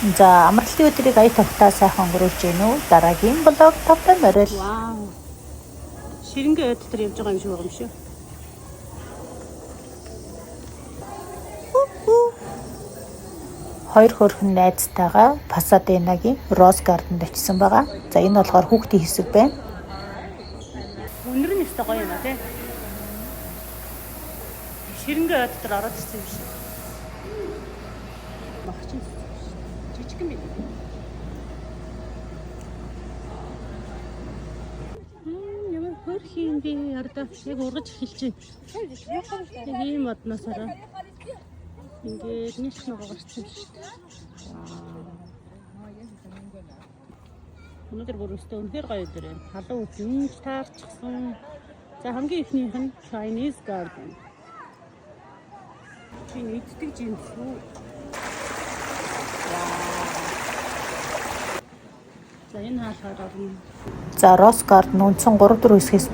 За амралтын өдрийг ая тавтаа сайхан өнгөрүүлж гэнэ үү? Дараагийн блог тавтай морил. Вау. Ширингээ дотор явж байгаа юм шиг байгаа юм шүү. Хоёр хөрхөн найзтайгаа Пасаденагийн Роз гарданд очисон байгаа. За энэ болохоор хүүхдийн хэсэг байна. Өнөр нь өстой гоё юм аа тий. Ширингээ дотор ороод ирсэн юм шиг. Багчин. Жижиг юм. Ямар хөрхийн би ардаа яг ургаж эхэлж байна. Яг ийм модносороо. Ингээд нэг нэг гарсан шүү дээ. Өнөөдөр бүр өстө үнэхээр гоё өдөр юм. Халуун үтэн таарчихсан. За хамгийн ихнийх нь Chinese garden. Энэ иддэг жимс үү? За энэ хаалгаар орно. За Rose Garden үндсэн 3-4 хэсгээс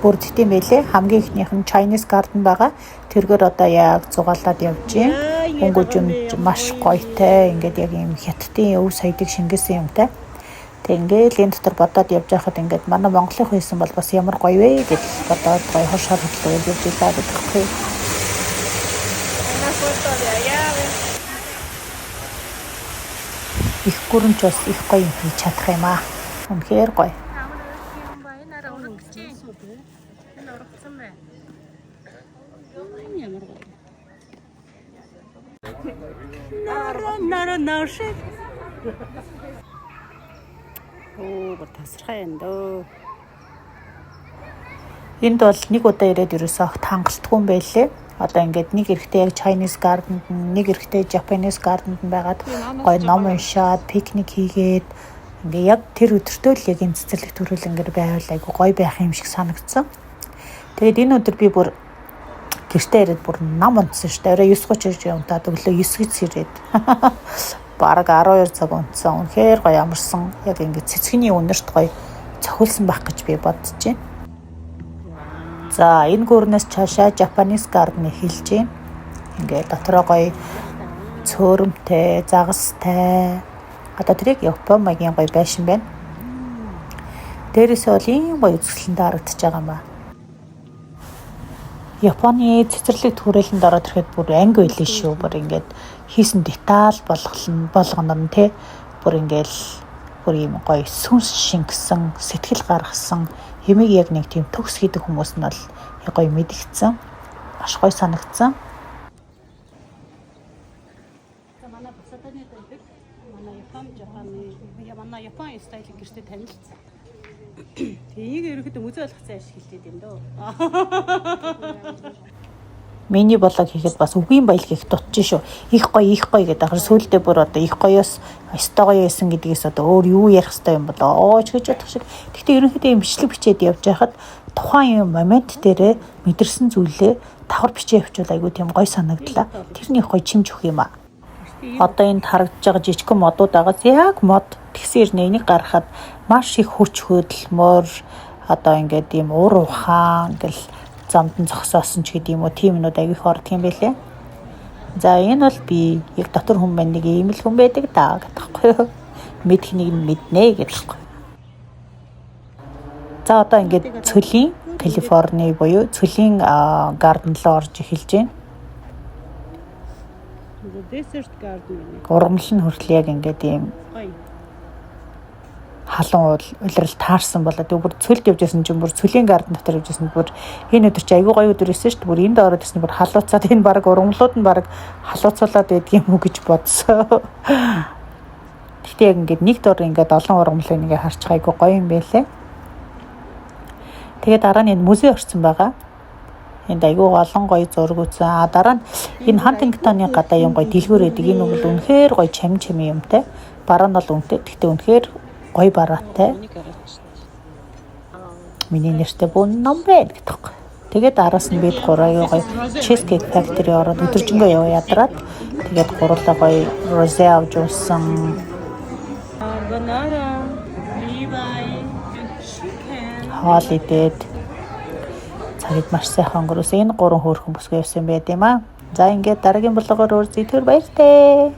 бүрддэг юм байлээ. Хамгийн ихнийх нь Chinese Garden байгаа. Тэргээр одоо яг зугаалаад явж байна. Өнгөж маш гоётэй. Ингээд яг юм хятадын өв саядаг шингээсэн юмтай. Тэг ингээл энэ дотор бодоод явж байхад ингээд манай Монголын байсан бол бас ямар гоё вэ гэж бодоод гоё хошоор хөдлөө явж байлаа гэдэгхгүй. Их гүрэмч бас их гоё юм хийж чадах юм аа. Үнэхээр гоё. Оо, тасархай энэ дөө. Энд бол нэг удаа ирээд ерөөсөө огт хангалтгүй юм байлээ. Одоо ингээд нэг эрэхтэй яг Chinese Garden-д, нэг эрэхтэй Japanese Garden-д байгаад гоё ном уншаад, пикник хийгээд ингээ яг тэр өдөртөө л яг энэ цэцэрлэг төрөл ингээд байвал айгу гоё байх юм шиг санагдсан. Тэгээд энэ өдөр би бүр гэртээ ирээд бүр ном унтсан шүү дээ. Орой 9:30 ирж унтаад өглөө 9-ից ирээд бараг 12 цаг унтсан. Үнэхээр гоё амарсан. Яг ингээд цэцгийн үнэрт гоё цохилсан байх гэж би бодож байна. За энэ гүрнээс цаашаа Japanese Garden хэлж байна. Ингээд дотроо гоё цөөрөмтэй, загастай. Одоо тэрийг Япон маягийн гоё байшин байна. Дээрээсээ бол ийм гоё үзэсгэлэнтэй харагдаж байгаа юм аа. Японы цэцэрлэг төрөлөнд ороод ирэхэд бүр анги байлээ шүү. Бүр ингээд хийсэн деталь болгоно нь те. Бүр ингээл бүр ийм гоё сүнс шингэсэн, сэтгэл гаргасан юмыг яг нэг тийм төгс хийдэг хүмүүс нь бол гоё мэдгдсэн. Маш гоё санагдсан. За манай Пасаданы дээр манай Японы стайлыг гэртээ танилцсан. Энийг ерөөхдөө музей болгоцсон ашиг хэлээд юм дөө. Миний болог хийхэд бас үгийн баялаг их дутчих шүү. Их гоё гэдэг. Ахэр сүүлдээ бүр одоо их гоёос өстой гоё байсан гэдгээс одоо өөр юу ярих хэрэгтэй юм болоо ч гэж бодох шиг. Гэхдээ ерөнхийдөө юм бичлэг бичээд явж байхад тухайн юм момент дээрээ мэдэрсэн зүйлээ давхар бичээ явуул айгу тийм гоё санагдлаа. Тэрний гоё чимж өгөх юм аа. Одоо энд харагдаж байгаа жижигхэн модууд байгаас яг мод тэгсээр нэгийг гаргахад маш их хүч хөдөлмөр одоо ингээд ийм ур ухаан ингээл замд нь зогсоосон ч гэдэг юм уу тийм нүд аяг их ордог юм байлээ. За энэ бол би яг дотор хүн байна нэг ийм л хүн байдаг даа гэдэгхгүй юу. Мэдхнийг нь мэднэ гэдэгхгүй. За одоо ингээд цөлийн Калифорни буюу цөлийн гарден руу орж эхэлж байна. Desert garden. Ургамал нь хүртэл яг ингээд ийм халуун улирал таарсан болоод бүр цөлд явж байсан чинь бүр цөлийн гарден дотор явж байсан бүр энэ өдөр чи айгүй гоё өдөр байсан шүү дээ. Бүр энд ороод ирсэн бүр халууцаад энэ баг ургамлууд нь баг халууцуулаад байдгийн юм гэж бодсоо. Гэхдээ яг ингээд нэг дор ингээд олон ургамлыг нэгэ харчих айгүй гоё юм байлээ. Тэгээд дараа нь энэ музей орсон байгаа. Энд айгүй олон гоё зураг үзсэн. Дараа нь энэ Хантингтоны гадаа юм гоё дэлгүүр байдаг. Энэ бол үнэхээр гоё чам юмтай. Бараа нь бол үнэтэй. Гэхдээ үнэхээр гоё бараатай. Миний нэртэй бүүн ном байна гэдэг. Тэгээд араас нь бид гурав гоё Cheesecake Factory ороод өдөржингөө яваа ядраад тэгээд гурлаа гоё rosé авч уусан. Хоол идээд цагийг маш сайхан өнгөрөөсөн. Энэ 3 хөөрхөн бүсгүй явсан байт юм аа. За ингээд дараагийн блогоор үргэлжлүүлээ баяртай.